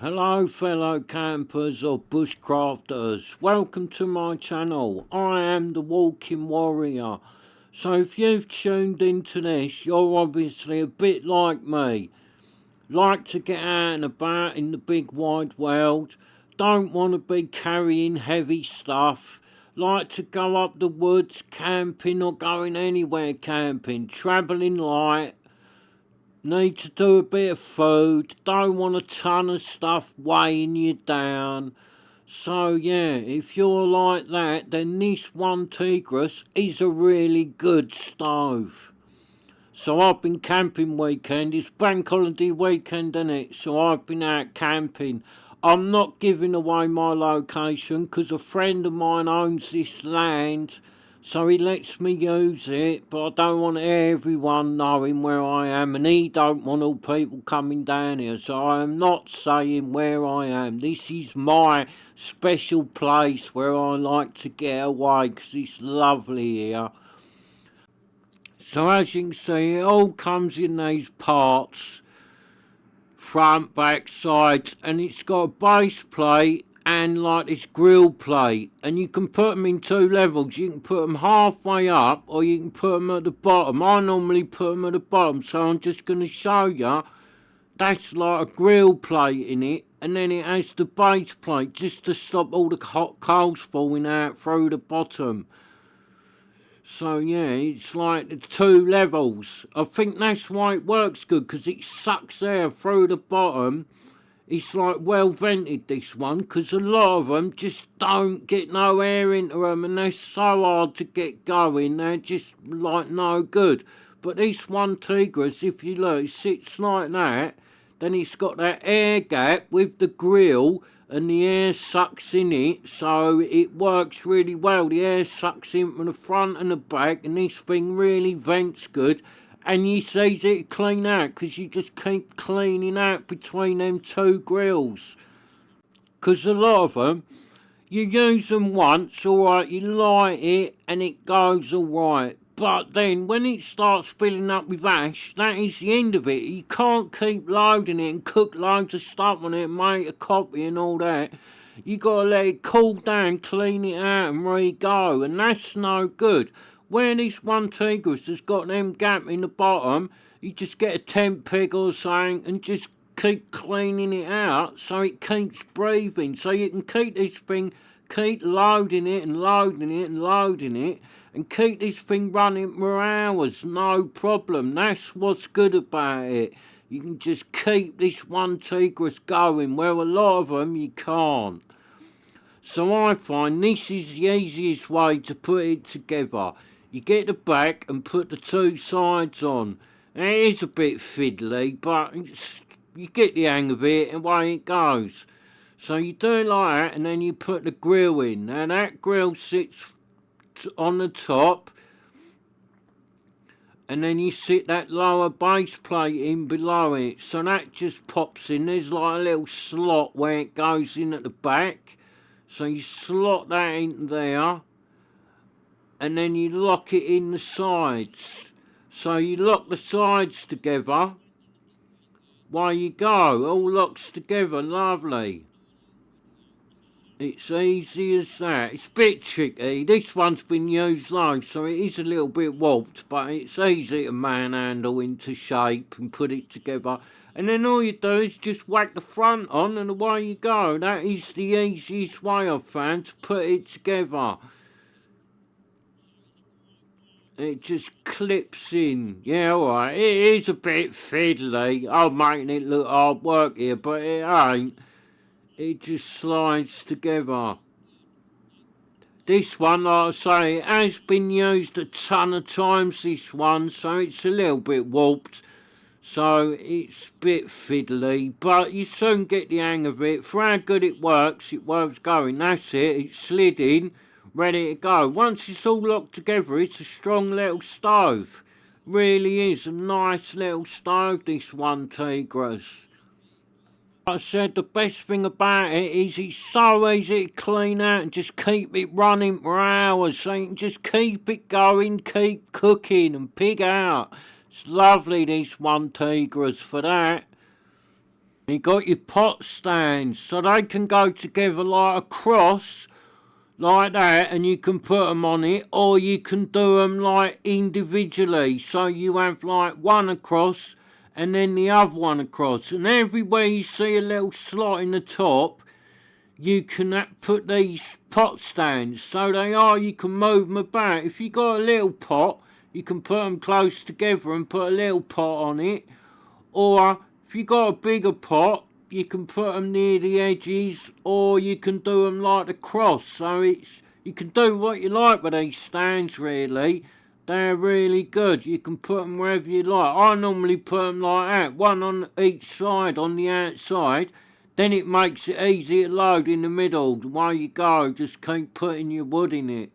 Hello fellow campers or bushcrafters, welcome to my channel. I am the Walking Warrior. So if you've tuned into this, you're obviously a bit like me. Like to get out and about in the big wide world, don't want to be carrying heavy stuff, like to go up the woods camping or going anywhere camping, travelling light, need to do a bit of food, don't want a ton of stuff weighing you down. So yeah, if you're like that, then this Onetigris is a really good stove. So I've been camping weekend, it's bank holiday weekend innit, so I've been out camping. I'm not giving away my location because a friend of mine owns this land, so he lets me use it, but I don't want everyone knowing where I am, and he don't want all people coming down here, so I am not saying where I am. This is my special place where I like to get away because it's lovely here. So as you can see, it all comes in these parts, front, back, sides, and it's got a base plate and like this grill plate, and you can put them in two levels. You can put them halfway up or you can put them at the bottom. I normally put them at the bottom, so I'm just going to show you. That's like a grill plate in it, and then it has the base plate just to stop all the hot coals falling out through the bottom. So yeah, it's like the two levels. I think that's why it works good, because it sucks air through the bottom. It's like well vented, this one, because a lot of them just don't get no air into them, and they're so hard to get going, they're just like no good. But this Onetigris, if you look, it sits like that, then it's got that air gap with the grill, and the air sucks in it, so it works really well. The air sucks in from the front and the back, and this thing really vents good. And you sees it clean out because you just keep cleaning out between them two grills. Because a lot of them, you use them once, alright, you light it and it goes alright. But then when it starts filling up with ash, that is the end of it. You can't keep loading it and cook loads of stuff on it and make a copy and all that. You gotta let it cool down, clean it out and re-go, and that's no good. Where this Onetigris has got them gap in the bottom, you just get a tent peg or something and just keep cleaning it out so it keeps breathing. So you can keep this thing, keep loading it and loading it and loading it, and keep this thing running for hours, no problem. That's what's good about it. You can just keep this Onetigris going, where a lot of them you can't. So I find this is the easiest way to put it together. You get the back and put the two sides on. And it is a bit fiddly, but you get the hang of it and away it goes. So you do it like that, and then you put the grill in. Now that grill sits on the top, and then you sit that lower base plate in below it. So that just pops in. There's like a little slot where it goes in at the back. So you slot that in there, and then you lock it in the sides. So you lock the sides together. While you go, all locks together, lovely. It's easy as that. It's a bit tricky. This one's been used loads, so it is a little bit warped, but it's easy to manhandle into shape and put it together. And then all you do is just whack the front on and away you go. That is the easiest way I've found to put it together. It just clips in. Yeah, alright. It is a bit fiddly. I'm making it look hard work here, but it ain't. It just slides together. This one, like I say, it has been used a ton of times, this one, so it's a little bit warped. So it's a bit fiddly, but you soon get the hang of it. For how good it works going. That's it, it's slid in, ready to go. Once it's all locked together, it's a strong little stove. Really is a nice little stove, this Onetigris. Like I said, the best thing about it is it's so easy to clean out and just keep it running for hours. So you can just keep it going, keep cooking and pig out. It's lovely, this Onetigris, for that. You got your pot stands, so they can go together like a cross, like that, and you can put them on it, or you can do them like individually, so you have like one across and then the other one across, and everywhere you see a little slot in the top, you can put these pot stands, so you can move them about. If you got a little pot, you can put them close together and put a little pot on it, or if you got a bigger pot, you can put them near the edges, or you can do them like the cross. So you can do what you like with these stands, really. They're really good. You can put them wherever you like. I normally put them like that, one on each side on the outside. Then it makes it easy to load in the middle. The way you go, just keep putting your wood in it.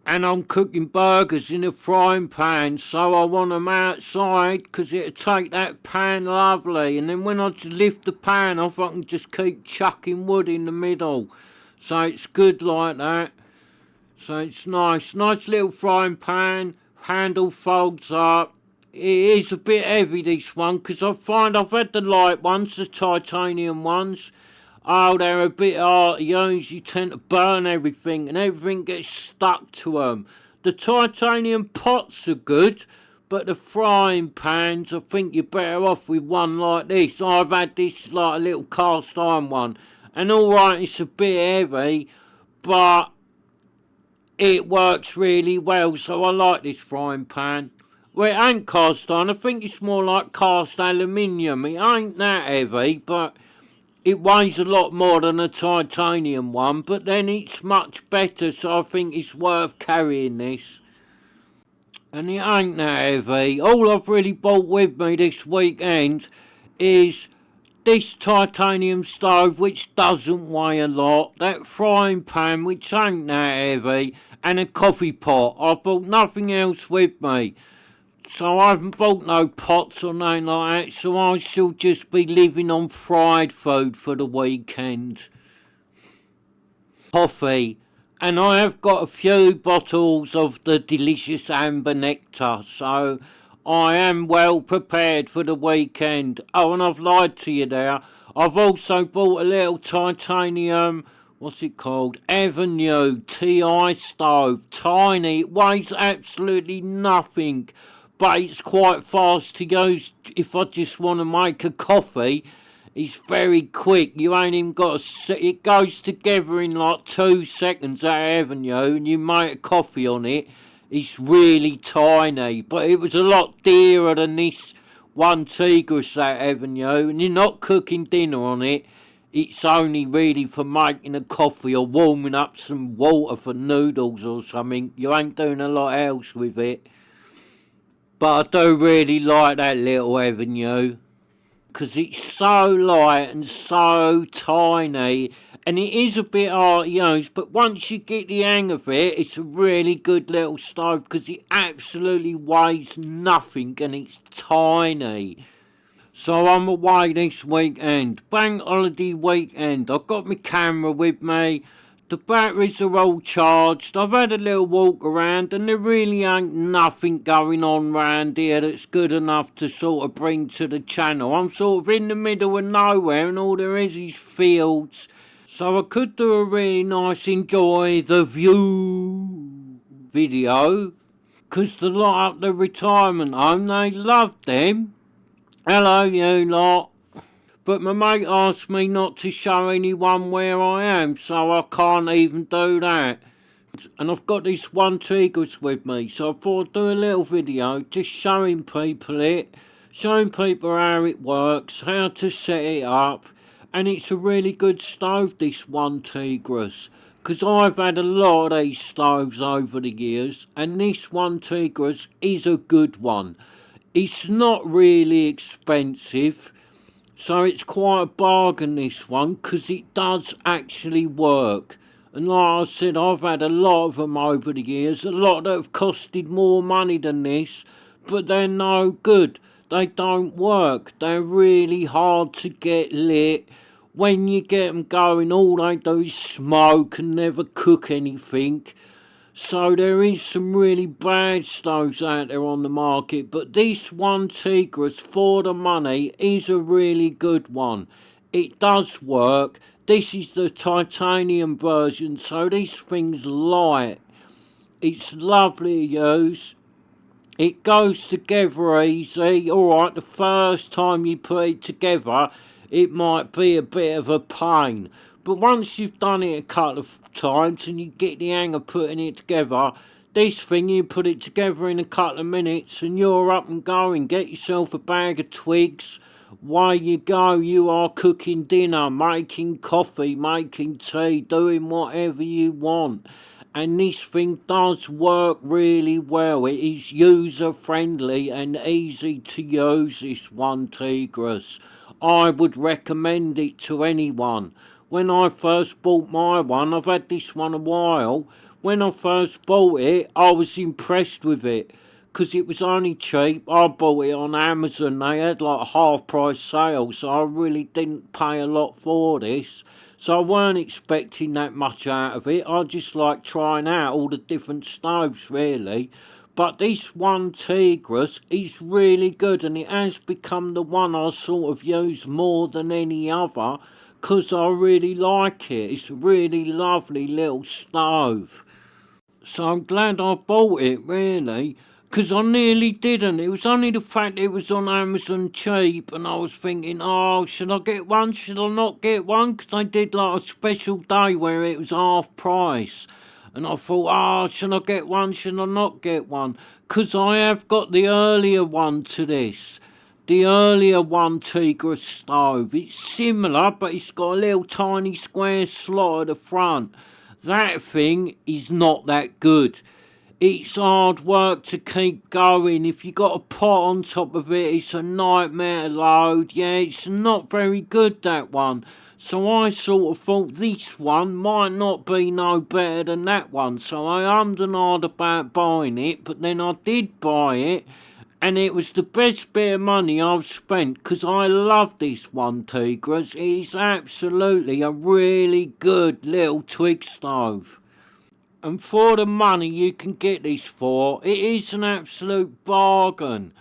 And I'm cooking burgers in a frying pan, so I want them outside because it'll take that pan lovely. And then when I just lift the pan off, I can just keep chucking wood in the middle. So it's good like that. So it's nice. Nice little frying pan. Handle folds up. It is a bit heavy, this one, because I find I've had the light ones, the titanium ones. Oh, they're a bit hard to use. You tend to burn everything and everything gets stuck to them. The titanium pots are good, but the frying pans, I think you're better off with one like this. I've had this like a little cast iron one, and alright, it's a bit heavy, but it works really well, so I like this frying pan. Well, it ain't cast iron, I think it's more like cast aluminium. It ain't that heavy, but it weighs a lot more than a titanium one, but then it's much better, so I think it's worth carrying this. And it ain't that heavy. All I've really brought with me this weekend is this titanium stove, which doesn't weigh a lot, that frying pan, which ain't that heavy, and a coffee pot. I've brought nothing else with me. So I haven't bought no pots or nothing like that, so I shall just be living on fried food for the weekend. Coffee. And I have got a few bottles of the delicious amber nectar, so I am well prepared for the weekend. Oh, and I've lied to you there. I've also bought a little titanium, what's it called? Avenue TI stove. Tiny. It weighs absolutely nothing, but it's quite fast to use if I just want to make a coffee. It's very quick. You ain't even got to... It goes together in like 2 seconds, that Avenue, and you make a coffee on it. It's really tiny, but it was a lot dearer than this Onetigris, that Avenue, and you're not cooking dinner on it. It's only really for making a coffee or warming up some water for noodles or something. You ain't doing a lot else with it. But I do really like that little Avenue, because it's so light and so tiny, and it is a bit hard to use, but once you get the hang of it, it's a really good little stove, because it absolutely weighs nothing and it's tiny. So I'm away this weekend, bank holiday weekend. I've got my camera with me. The batteries are all charged. I've had a little walk around and there really ain't nothing going on round here that's good enough to sort of bring to the channel. I'm sort of in the middle of nowhere and all there is fields. So I could do a really nice enjoy the view video, because the lot up the retirement home, they loved them. Hello you lot. But my mate asked me not to show anyone where I am, so I can't even do that. And I've got this Onetigris with me, so I thought I'd do a little video just showing people it, showing people how it works, how to set it up. And it's a really good stove, this Onetigris, because I've had a lot of these stoves over the years, and this Onetigris is a good one. It's not really expensive, so it's quite a bargain, this one, because it does actually work. And like I said, I've had a lot of them over the years, a lot that have costed more money than this, but they're no good. They don't work. They're really hard to get lit. When you get them going, all they do is smoke and never cook anything. So there is some really bad stoves out there on the market, but this Onetigris for the money is a really good one. It does work. This is the titanium version, so this thing's light. It's lovely to use. It goes together easy. Alright, the first time you put it together, it might be a bit of a pain. But once you've done it a couple of times and you get the hang of putting it together, this thing, you put it together in a couple of minutes and you're up and going. Get yourself a bag of twigs. While you go, you are cooking dinner, making coffee, making tea, doing whatever you want. And this thing does work really well. It is user friendly and easy to use, this Onetigris. I would recommend it to anyone. When I first bought my one, I've had this one a while. When I first bought it, I was impressed with it because it was only cheap. I bought it on Amazon. They had like a half price sale, so I really didn't pay a lot for this. So I weren't expecting that much out of it. I just like trying out all the different stoves really. But this Onetigris is really good, and it has become the one I sort of use more than any other because I really like it. It's a really lovely little stove. So I'm glad I bought it, really, because I nearly didn't. It was only the fact it was on Amazon cheap, and I was thinking, oh, should I get one? Should I not get one? Because they did like a special day where it was half price. And I thought, oh, should I get one? Should I not get one? Because I have got the earlier one to this. The earlier Onetigris stove. It's similar, but it's got a little tiny square slot at the front. That thing is not that good. It's hard work to keep going. If you got a pot on top of it, it's a nightmare to load. Yeah, it's not very good, that one. So I sort of thought this one might not be no better than that one. So I ummed and ahed about buying it, but then I did buy it. And it was the best bit of money I've spent because I love this Onetigris. It is absolutely a really good little twig stove. And for the money you can get this for, it is an absolute bargain.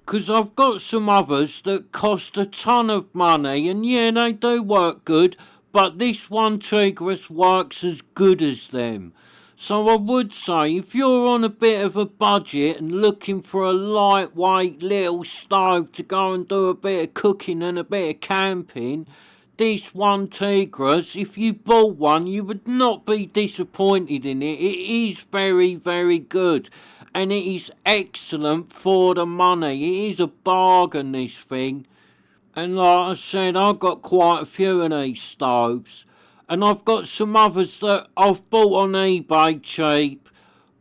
Because I've got some others that cost a ton of money, and yeah, they do work good, but this Onetigris works as good as them. So I would say, if you're on a bit of a budget and looking for a lightweight little stove to go and do a bit of cooking and a bit of camping, this Onetigris, if you bought one, you would not be disappointed in it. It is very, very good. And it is excellent for the money. It is a bargain, this thing. And like I said, I've got quite a few of these stoves. And I've got some others that I've bought on eBay cheap.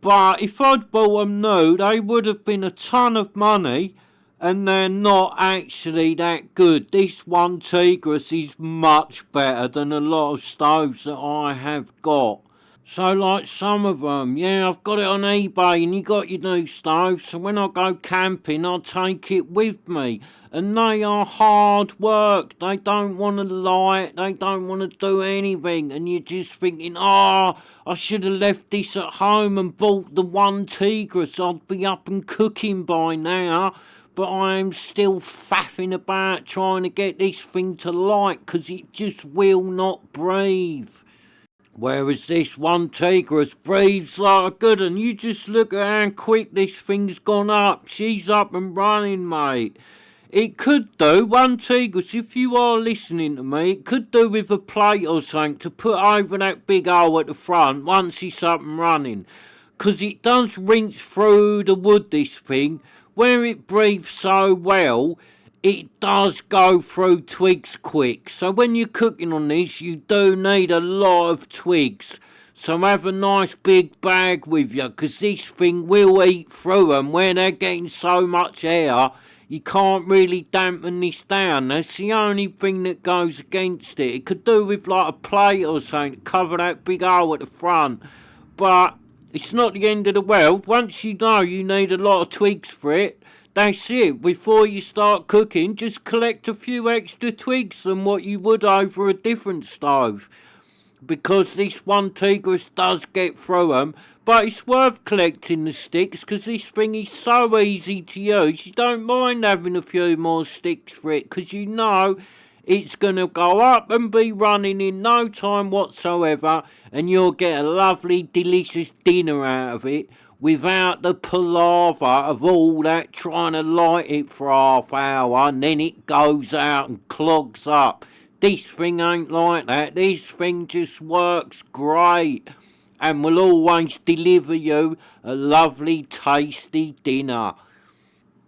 But if I'd bought them new, they would have been a ton of money. And they're not actually that good. This Onetigris is much better than a lot of stoves that I have got. So like some of them, yeah, I've got it on eBay and you got your new stove, so when I go camping I take it with me. And they are hard work, they don't want to light, they don't want to do anything, and you're just thinking, oh, I should have left this at home and bought the Onetigris, I'd be up and cooking by now. But I'm still faffing about trying to get this thing to light because it just will not breathe. Whereas this Onetigris breathes like a good un. You just look at how quick this thing's gone up. She's up and running, mate. It could do, Onetigris, if you are listening to me, it could do with a plate or something to put over that big hole at the front once it's up and running. 'Cause it does rinse through the wood, this thing. Where it breathes so well, it does go through twigs quick. So when you're cooking on this, you do need a lot of twigs. So have a nice big bag with you, 'cause this thing will eat through them. Where they're getting so much air, you can't really dampen this down. That's the only thing that goes against it. It could do with like a plate or something to cover that big hole at the front. But it's not the end of the world. Once you know you need a lot of twigs for it, that's it. Before you start cooking, just collect a few extra twigs than what you would over a different stove. because this Onetigris does get through them. But it's worth collecting the sticks because this thing is so easy to use. You don't mind having a few more sticks for it because you know it's going to go up and be running in no time whatsoever, and you'll get a lovely, delicious dinner out of it without the palaver of all that trying to light it for half hour and then it goes out and clogs up. This thing ain't like that. This thing just works great and will always deliver you a lovely, tasty dinner.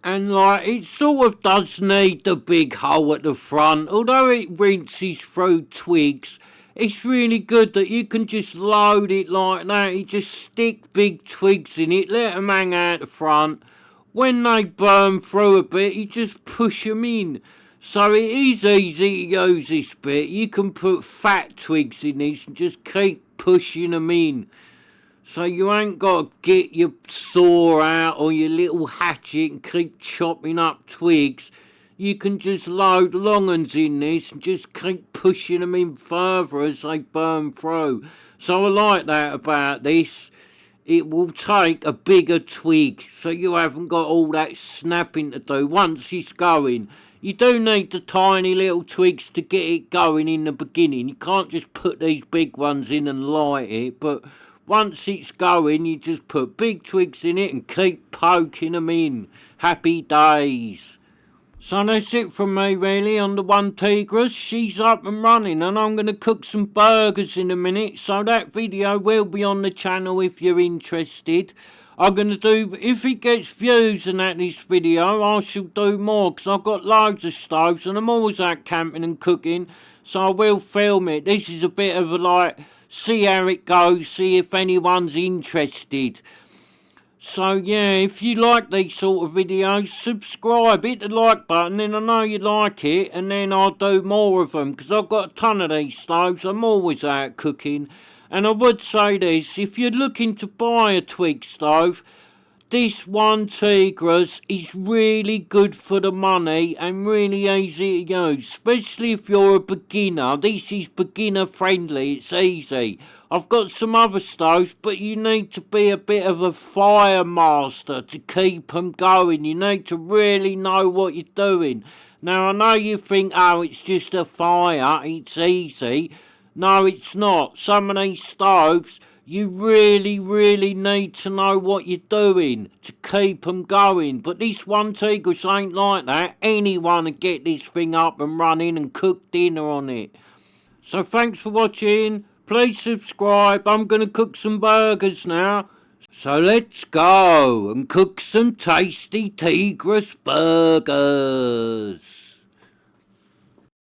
And like, it sort of does need the big hole at the front. Although it rinses through twigs, it's really good that you can just load it like that. You just stick big twigs in it, let them hang out the front. When they burn through a bit, you just push them in. So it is easy to use this bit. You can put fat twigs in this and just keep pushing them in. So you ain't got to get your saw out or your little hatchet and keep chopping up twigs. You can just load long uns in this and just keep pushing them in further as they burn through. So I like that about this. It will take a bigger twig, so you haven't got all that snapping to do once it's going. You do need the tiny little twigs to get it going in the beginning. You can't just put these big ones in and light it, but once it's going, you just put big twigs in it and keep poking them in. Happy days. So that's it from me really on the Onetigris. She's up and running and I'm going to cook some burgers in a minute. So that video will be on the channel if you're interested. I'm going to do, if it gets views and that this video, I shall do more because I've got loads of stoves and I'm always out camping and cooking. So I will film it. This is a bit of a like, see how it goes, see if anyone's interested. So yeah, if you like these sort of videos, subscribe, hit the like button, then I know you like it, and then I'll do more of them, because I've got a ton of these stoves, I'm always out cooking. And I would say this, if you're looking to buy a Twig stove, this Onetigris is really good for the money and really easy to use, especially if you're a beginner. This is beginner friendly, it's easy. I've got some other stoves, but you need to be a bit of a fire master to keep them going. You need to really know what you're doing. Now, I know you think, oh, it's just a fire, it's easy. No, it's not. Some of these stoves, you really need to know what you're doing to keep them going. But this Onetigris ain't like that. Anyone can get this thing up and running and cook dinner on it. So thanks for watching. Please subscribe. I'm going to cook some burgers now. So let's go and cook some tasty Tigris burgers.